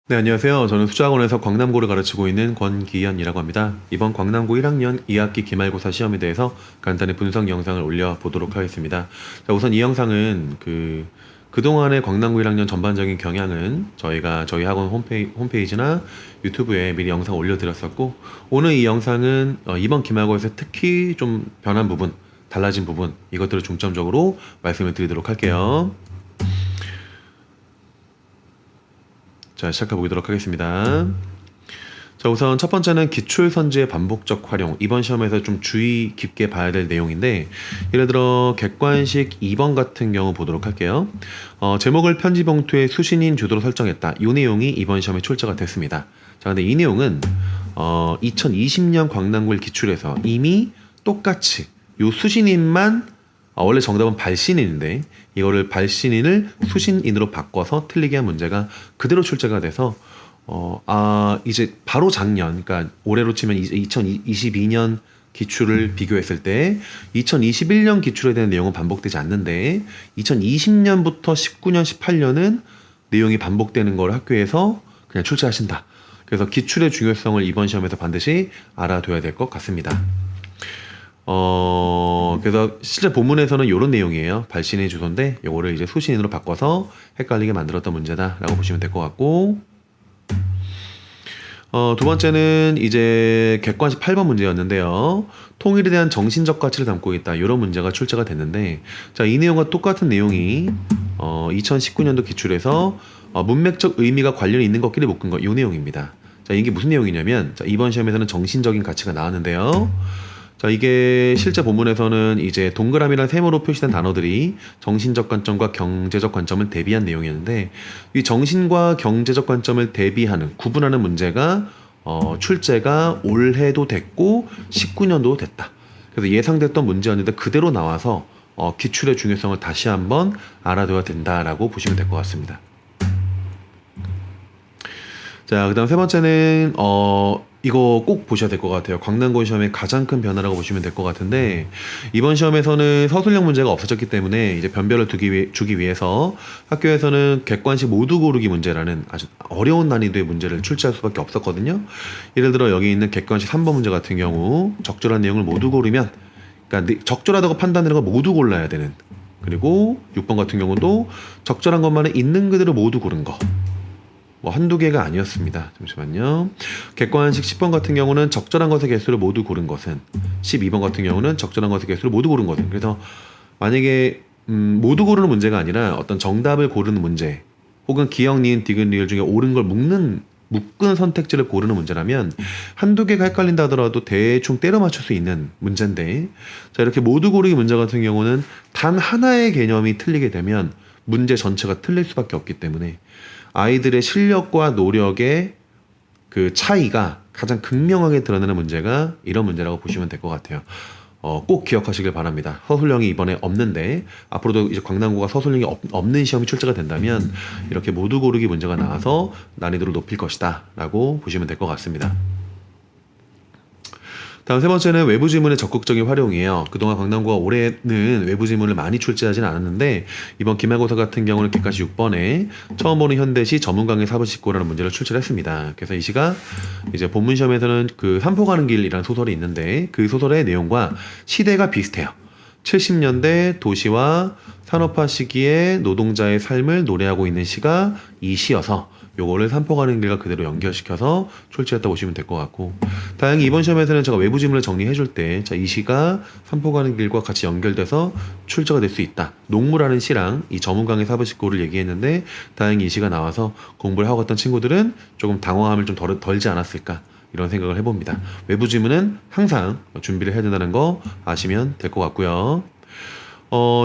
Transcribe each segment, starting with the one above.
네, 안녕하세요. 저는 수자학원에서 광남고를 가르치고 있는 권기현이라고 합니다. 이번 광남고 1학년 2학기 기말고사 시험에 대해서 간단히 분석 영상을 올려보도록 하겠습니다. 자, 우선 이 영상은 그동안의 광남고 1학년 전반적인 경향은 저희 학원 홈페이지나 유튜브에 미리 영상 올려드렸었고, 오늘 이 영상은 이번 기말고사에서 특히 좀 변한 부분, 달라진 부분, 이것들을 중점적으로 말씀을 드리도록 할게요. 자, 시작해 보도록 하겠습니다. 자, 우선 첫 번째는 기출선지의 반복적 활용. 이번 시험에서 좀 주의 깊게 봐야 될 내용인데, 예를 들어 객관식 2번 같은 경우 보도록 할게요. 제목을 편지 봉투에 수신인 주소로 설정했다. 이 내용이 이번 시험에 출제가 됐습니다. 자, 근데 이 내용은 2020년 광남고일 기출에서 이미 똑같이 요 수신인만 원래 정답은 발신인인데 이거를 발신인을 수신인으로 바꿔서 틀리게 한 문제가 그대로 출제가 돼서 이제 바로 작년, 그러니까 올해로 치면 2022년 기출을 비교했을 때 2021년 기출에 대한 내용은 반복되지 않는데 2020년부터 19년, 18년은 내용이 반복되는 걸 학교에서 그냥 출제하신다. 그래서 기출의 중요성을 이번 시험에서 반드시 알아둬야 될 것 같습니다. 그래서 실제 본문에서는 이런 내용이에요. 발신의 주소인데 요거를 이제 수신인으로 바꿔서 헷갈리게 만들었던 문제다라고 보시면 될 것 같고, 두 번째는 이제 객관식 8번 문제였는데요. 통일에 대한 정신적 가치를 담고 있다. 이런 문제가 출제가 됐는데, 자, 이 내용과 똑같은 내용이 2019년도 기출에서 문맥적 의미가 관련이 있는 것끼리 묶은 것, 이 내용입니다. 자, 이게 무슨 내용이냐면, 자, 이번 시험에서는 정신적인 가치가 나왔는데요. 자, 이게 실제 본문에서는 이제 동그라미란 세모로 표시된 단어들이 정신적 관점과 경제적 관점을 대비한 내용이었는데, 이 정신과 경제적 관점을 대비하는, 구분하는 문제가 출제가 올해도 됐고 19년도 됐다. 그래서 예상됐던 문제였는데 그대로 나와서 기출의 중요성을 다시 한번 알아둬야 된다라고 보시면 될 것 같습니다. 자, 그다음 세 번째는 이거 꼭 보셔야 될 것 같아요. 광남고 시험의 가장 큰 변화라고 보시면 될 것 같은데, 이번 시험에서는 서술형 문제가 없어졌기 때문에 이제 변별을 주기 위해서 학교에서는 객관식 모두 고르기 문제라는 아주 어려운 난이도의 문제를 출제할 수밖에 없었거든요. 예를 들어 여기 있는 객관식 3번 문제 같은 경우 적절한 내용을 모두 고르면, 그러니까 적절하다고 판단되는 걸 모두 골라야 되는, 그리고 6번 같은 경우도 적절한 것만은 있는 그대로 모두 고른 거, 한두 개가 아니었습니다. 잠시만요. 객관식 10번 같은 경우는 적절한 것의 개수를 모두 고른 것은, 12번 같은 경우는 적절한 것의 개수를 모두 고른 것은. 그래서 만약에 모두 고르는 문제가 아니라 어떤 정답을 고르는 문제, 혹은 기역, 니은, 디귿, 리을 중에 옳은 걸 묶은 선택지를 고르는 문제라면 한두 개가 헷갈린다 하더라도 대충 때려 맞출 수 있는 문제인데, 자, 이렇게 모두 고르기 문제 같은 경우는 단 하나의 개념이 틀리게 되면 문제 전체가 틀릴 수밖에 없기 때문에 아이들의 실력과 노력의 그 차이가 가장 극명하게 드러나는 문제가 이런 문제라고 보시면 될 것 같아요. 꼭 기억하시길 바랍니다. 서술형이 이번에 없는데 앞으로도 이제 광남고가 서술형이 없는 시험이 출제가 된다면 이렇게 모두 고르기 문제가 나와서 난이도를 높일 것이다 라고 보시면 될 것 같습니다. 다음 세 번째는 외부 지문의 적극적인 활용이에요. 그동안 광남고가 올해는 외부 지문을 많이 출제하진 않았는데 이번 기말고사 같은 경우는 객관식 6번에 처음 보는 현대시 전문강의 사부십고라는 문제를 출제를 했습니다. 그래서 이 시가 이제 본문 시험에서는 그 산포 가는 길이라는 소설이 있는데 그 소설의 내용과 시대가 비슷해요. 70년대 도시와 산업화 시기에 노동자의 삶을 노래하고 있는 시가 이 시여서 요거를 산포 가는 길과 그대로 연결시켜서 출제했다 보시면 될 것 같고, 다행히 이번 시험에서는 제가 외부 지문을 정리해 줄 때 이 시가 산포 가는 길과 같이 연결돼서 출제가 될 수 있다. 농무라는 시랑 이 저문강의 사부십고를 얘기했는데 다행히 이 시가 나와서 공부를 하고 있던 친구들은 조금 당황함을 좀 덜지 않았을까, 이런 생각을 해봅니다. 외부 지문은 항상 준비를 해야 된다는 거 아시면 될 것 같고요.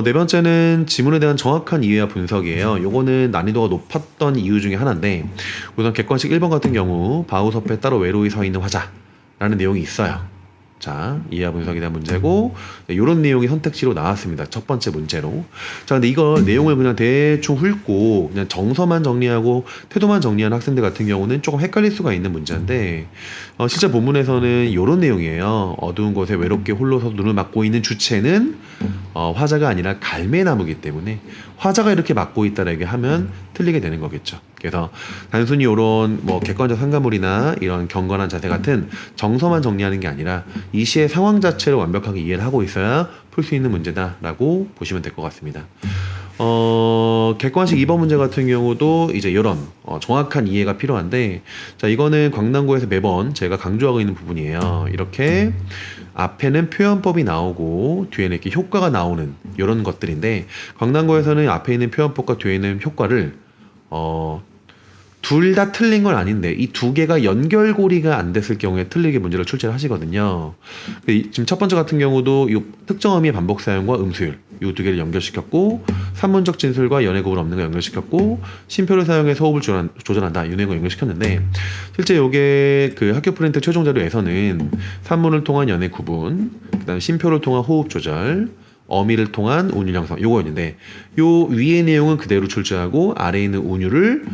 네 번째는 지문에 대한 정확한 이해와 분석이에요. 요거는 난이도가 높았던 이유 중에 하나인데, 우선 객관식 1번 같은 경우 바우섭에 따로 외로이 서 있는 화자라는 내용이 있어요. 자, 이해와 분석에 대한 문제고, 이런 내용이 선택지로 나왔습니다. 첫 번째 문제로. 자, 근데 이거 내용을 그냥 대충 훑고 그냥 정서만 정리하고 태도만 정리하는 학생들 같은 경우는 조금 헷갈릴 수가 있는 문제인데, 실제 본문에서는 이런 내용이에요. 어두운 곳에 외롭게 홀로서 눈을 막고 있는 주체는 화자가 아니라 갈매나무이기 때문에 화자가 이렇게 막고 있다라고 하면 틀리게 되는 거겠죠. 그래서 단순히 이런 뭐 객관적 상가물이나 이런 경건한 자세 같은 정서만 정리하는 게 아니라 이 시의 상황 자체를 완벽하게 이해를 하고 있어야 풀 수 있는 문제다라고 보시면 될 것 같습니다. 객관식 2번 문제 같은 경우도 이제 이런 정확한 이해가 필요한데, 자, 이거는 광남고에서 매번 제가 강조하고 있는 부분이에요. 이렇게 앞에는 표현법이 나오고 뒤에는 이렇게 효과가 나오는 이런 것들인데, 광남고에서는 앞에 있는 표현법과 뒤에 있는 효과를 둘 다 틀린 건 아닌데 이 두 개가 연결고리가 안 됐을 경우에 틀리게 문제를 출제를 하시거든요. 지금 첫 번째 같은 경우도 이 특정 의미의 반복 사용과 음수율 이 두 개를 연결시켰고, 산문적 진술과 연애 구분 없는 거 연결시켰고, 심표를 사용해서 호흡을 조절한다 이 내용을 연결시켰는데, 실제 이게 그 학교 프린트 최종 자료에서는 산문을 통한 연애 구분, 그다음 심표를 통한 호흡 조절, 어미를 통한 운율 형성 요거였는데, 요 위의 내용은 그대로 출제하고 아래에 있는 운율을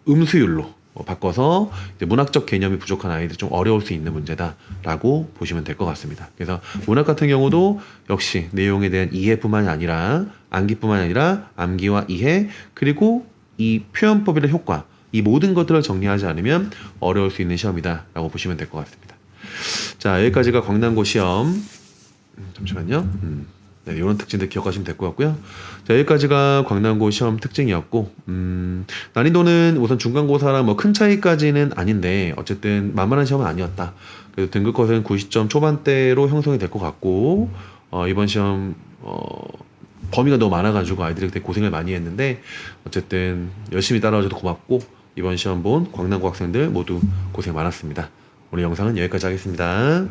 음수율로 바꿔서 이제 문학적 개념이 부족한 아이들이 좀 어려울 수 있는 문제다라고 보시면 될 것 같습니다. 그래서 문학 같은 경우도 역시 내용에 대한 이해뿐만이 아니라 암기뿐만이 아니라 암기와 이해, 그리고 이 표현법이나 효과, 이 모든 것들을 정리하지 않으면 어려울 수 있는 시험이다라고 보시면 될 것 같습니다. 자, 여기까지가 광남고 시험. 잠시만요. 네, 이런 특징들 기억하시면 될 것 같고요. 자, 여기까지가 광남고 시험 특징이었고, 난이도는 우선 중간고사랑 뭐 큰 차이까지는 아닌데 어쨌든 만만한 시험은 아니었다. 그래서 등급컷은 90점 초반대로 형성이 될 것 같고, 이번 시험 범위가 너무 많아가지고 아이들이 되게 고생을 많이 했는데 어쨌든 열심히 따라와줘서 고맙고, 이번 시험 본 광남고 학생들 모두 고생 많았습니다. 오늘 영상은 여기까지 하겠습니다.